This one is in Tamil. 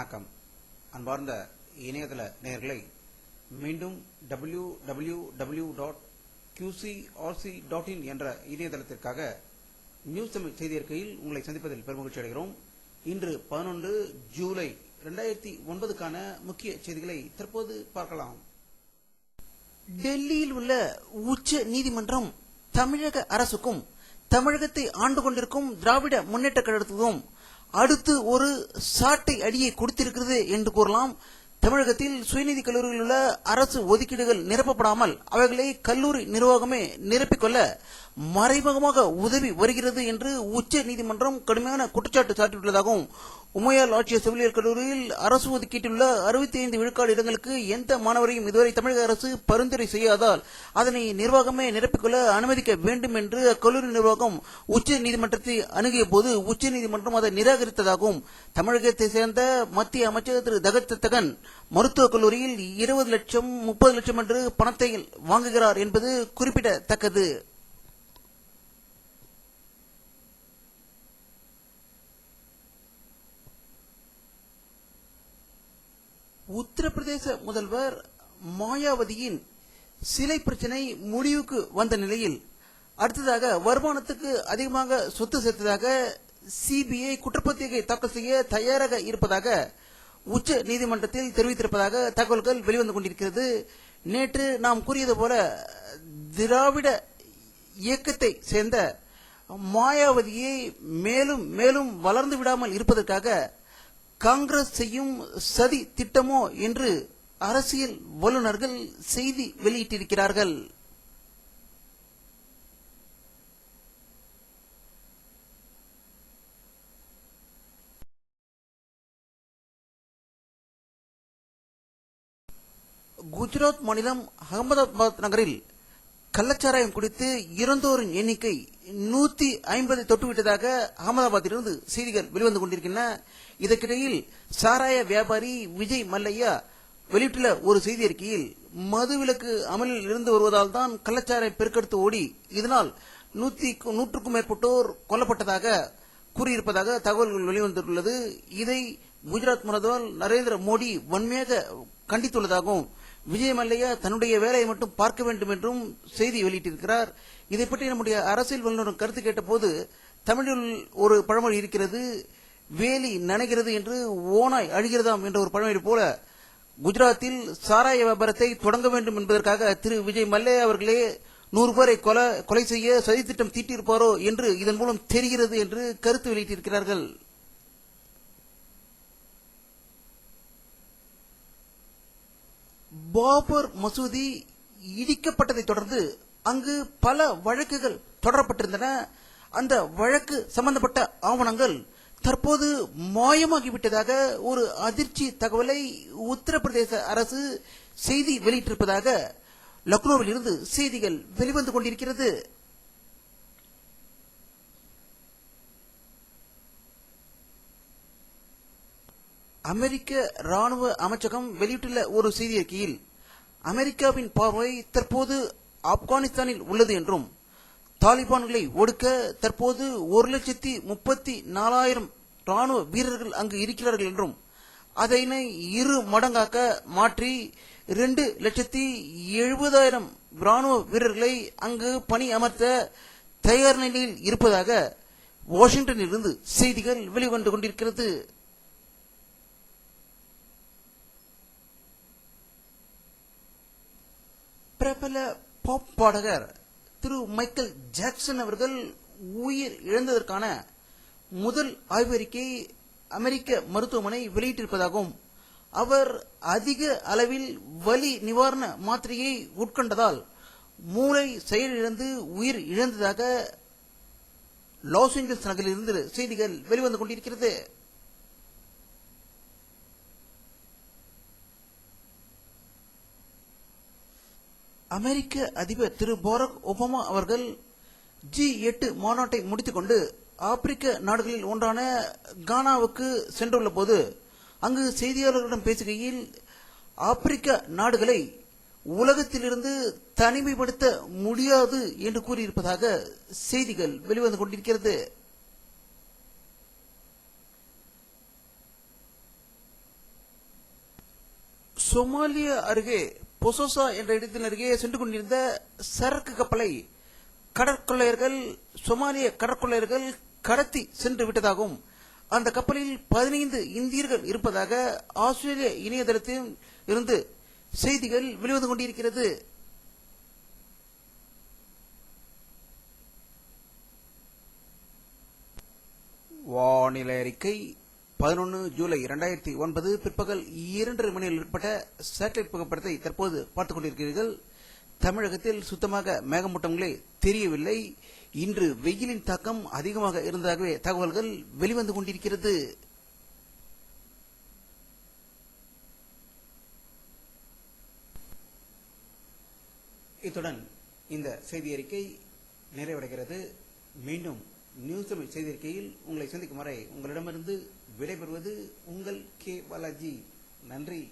வணக்கம். அன்பார்ந்த இணையதள நேயர்களை மீண்டும் www.qcrc.in என்ற இணையதளத்திற்காக நியூஸ் தமிழ் செய்தி அறிக்கையில் உங்களை சந்திப்பதில் பெருமகிழ்ச்சி அடைகிறோம். இன்று 11 ஜூலை 2009க்கான முக்கிய செய்திகளை தற்போது பார்க்கலாம். டெல்லியில் உள்ள உச்ச நீதிமன்றம் தமிழக அரசுக்கும் தமிழகத்தை ஆண்டு கொண்டிருக்கும் திராவிட முன்னேற்ற கழகத்துக்கும் அடுத்து ஒரு சாட்டை அடியை கொடுத்திருக்கிறது என்று கூறலாம். தமிழகத்தில் சுயநிதி கல்லூரியில் உள்ள அரசு ஒதுக்கீடுகள் நிரப்பப்படாமல் அவைகளை கல்லூரி நிர்வாகமே நிரப்பிக்கொள்ள மறைமுகமாக உதவி வருகிறது என்று உச்ச நீதிமன்றம் கடுமையான குற்றச்சாட்டு சாட்டியுள்ளதாகவும், உமையால் ஆட்சியர் செவிலியர் கல்லூரியில் அரசு ஒதுக்கீட்டில் உள்ள 65 விழுக்காடு இடங்களுக்கு எந்த மாணவரையும் இதுவரை தமிழக அரசு பரிந்துரை செய்யாதால் அதனை நிர்வாகமே நிரப்பிக்கொள்ள அனுமதிக்க வேண்டும் என்று அக்கல்லூரி நிர்வாகம் உச்ச நீதிமன்றத்தை அணுகிய போது உச்ச நீதிமன்றம் அதை நிராகரித்ததாகவும், தமிழகத்தை சேர்ந்த மத்திய அமைச்சர் திரு தகன் மருத்துவக் கல்லூரியில் 20 லட்சம் 30 லட்சம் என்று பணத்தை வாங்குகிறார் என்பது குறிப்பிடத்தக்கது. உத்தரப்பிரதேச முதல்வர் மாயாவதியின் சிலை பிரச்சனை முடிவுக்கு வந்த நிலையில் அடுத்ததாக வருமானத்துக்கு அதிகமாக சொத்து சேர்த்ததாக சிபிஐ குற்றப்பத்திரிகை தாக்கல் செய்ய தயாராக இருப்பதாக உச்ச நீதிமன்றத்தில் தெரிவித்திருப்பதாக தகவல்கள் வெளிவந்து கொண்டிருக்கிறது. நேற்று நாம் கூறியது போல திராவிட இயக்கத்தை சேர்ந்த மாயாவதியை மேலும் மேலும் வளர்ந்து விடாமல் இருப்பதற்காக காங்கிரஸ் செய்யும் சதி திட்டமோ என்று அரசியல் வல்லுநர்கள் செய்தி வெளியிட்டிருக்கிறார்கள். குஜராத் மாநிலம் அகமதாபாத் நகரில் கள்ளச்சாராயம் குடித்து இறந்தோரின் எண்ணிக்கை 150 தொட்டுவிட்டதாக அகமதாபாத்திலிருந்து செய்திகள் வெளிவந்து கொண்டிருக்கின்றன. இதற்கிடையில் சாராய வியாபாரி விஜய் மல்லையா வெளியிட்டுள்ள ஒரு செய்தி அறிக்கையில் மதுவிலக்கு அமலில் இருந்து வருவதால் தான் கள்ளச்சாராயம் பெருக்கெடுத்து ஓடி இதனால் 100க்கும் மேற்பட்டோர் கொல்லப்பட்டதாக கூறியிருப்பதாக தகவல்கள் வெளிவந்துள்ளது. இதை குஜராத் முதல்வர் நரேந்திர மோடி வன்மையாக கண்டித்துள்ளதாகவும், விஜய் மல்லையா தன்னுடைய வேலையை மட்டும் பார்க்க வேண்டும் என்றும் செய்தி வெளியிட்டிருக்கிறார். இதை பற்றி நம்முடைய அரசியல் வல்லுநர் கருத்து கேட்ட போது, தமிழில் ஒரு பழமொழி இருக்கிறது, வேலி நனைகிறது என்று ஓனாய் அழுகிறதாம் என்ற ஒரு பழமொழி போல குஜராத்தில் சாராய வியாபாரத்தை தொடங்க வேண்டும் என்பதற்காக திரு விஜய் மல்லையா அவர்களே 100 பேரை கொலை செய்ய சதித்திட்டம் தீட்டியிருப்பாரோ என்று இதன் மூலம் தெரிகிறது என்று கருத்து வெளியிட்டிருக்கிறார்கள். பாபர் மசூதி இடிக்கப்பட்டதை தொடர்ந்து அங்கு பல வழக்குகள் தொடரப்பட்டிருந்தன. அந்த வழக்கு சம்பந்தப்பட்ட ஆவணங்கள் தற்போது மாயமாகிவிட்டதாக ஒரு அதிர்ச்சி தகவலை உத்தரப்பிரதேச அரசு செய்தி வெளியிட்டிருப்பதாக லக்னோவில் இருந்து செய்திகள் வெளிவந்து கொண்டிருக்கிறது. அமெரிக்க ராணுவ அமைச்சகம் வெளியிட்டுள்ள ஒரு செய்தி அறிக்கையில், அமெரிக்காவின் பார்வை தற்போது ஆப்கானிஸ்தானில் உள்ளது என்றும், தாலிபான்களை ஒடுக்க தற்போது 1,34,000 ராணுவ வீரர்கள் அங்கு இருக்கிறார்கள் என்றும், அதனை 2 மடங்காக்க மாற்றி 2,70,000 ராணுவ வீரர்களை அங்கு பணி அமர்த்த தயார் நிலையில் இருப்பதாக வாஷிங்டனில் இருந்து செய்திகள் வெளிவந்து கொண்டிருக்கிறது. பிரபல பாப் பாடகர் திரு மைக்கேல் ஜாக்சன் அவர்கள் உயிர் இழந்ததற்கான முதல் ஆய்வறிக்கை அமெரிக்க மருத்துவமனை வெளியிட்டிருப்பதாகவும், அவர் அதிக அளவில் வலி நிவாரண மாத்திரையை உட்கொண்டதால் மூளை செயலிழந்து உயிர் இழந்ததாக லாஸ் ஏஞ்சல்ஸ் நகரிலிருந்து செய்திகள் வெளிவந்து கொண்டிருக்கிறது. அமெரிக்க அதிபர் திரு பாரக் ஒபாமா அவர்கள் G8 மாநாட்டை முடித்துக் கொண்டு ஆப்பிரிக்க நாடுகளில் ஒன்றான கானாவுக்கு சென்றுள்ள போது அங்கு செய்தியாளர்களிடம் பேசுகையில் ஆப்பிரிக்க நாடுகளை உலகத்திலிருந்து தனிமைப்படுத்த முடியாது என்று கூறியிருப்பதாக செய்திகள் வெளிவந்து கொண்டிருக்கிறது. சோமாலிய அருகே பொசோசா என்ற இடத்தின் அருகே சென்று கொண்டிருந்த சரக்கு கப்பலை சோமாலிய கடற்கொள்ளையர்கள் கடத்தி சென்று விட்டதாகவும் அந்த கப்பலில் 15 இந்தியர்கள் இருப்பதாக ஆஸ்திரேலிய இணையதளத்தில் இருந்து செய்திகள் வெளிவந்து கொண்டிருக்கிறது. வானிலை அறிக்கை 11 ஜூலை 2009 பிற்பகல் 2:30 மணியில் ஏற்பட்ட சேட்டலைட் புகைப்படத்தை தற்போது பார்த்துக் கொண்டிருக்கிறீர்கள். தமிழகத்தில் சுத்தமாக மேகமூட்டங்களே தெரியவில்லை. இன்று வெயிலின் தாக்கம் அதிகமாக இருந்ததாகவே தகவல்கள் வெளிவந்து கொண்டிருக்கிறது. இத்துடன் இந்த செய்தி அறிக்கை நிறைவடைகிறது. மீண்டும் நியூஸ் தமிழ் செய்தி அறிக்கையில் உங்களை சந்திக்கும் வரை உங்களிடமிருந்து விடைபெறுவது உங்கள் கே பாலாஜி. நன்றி.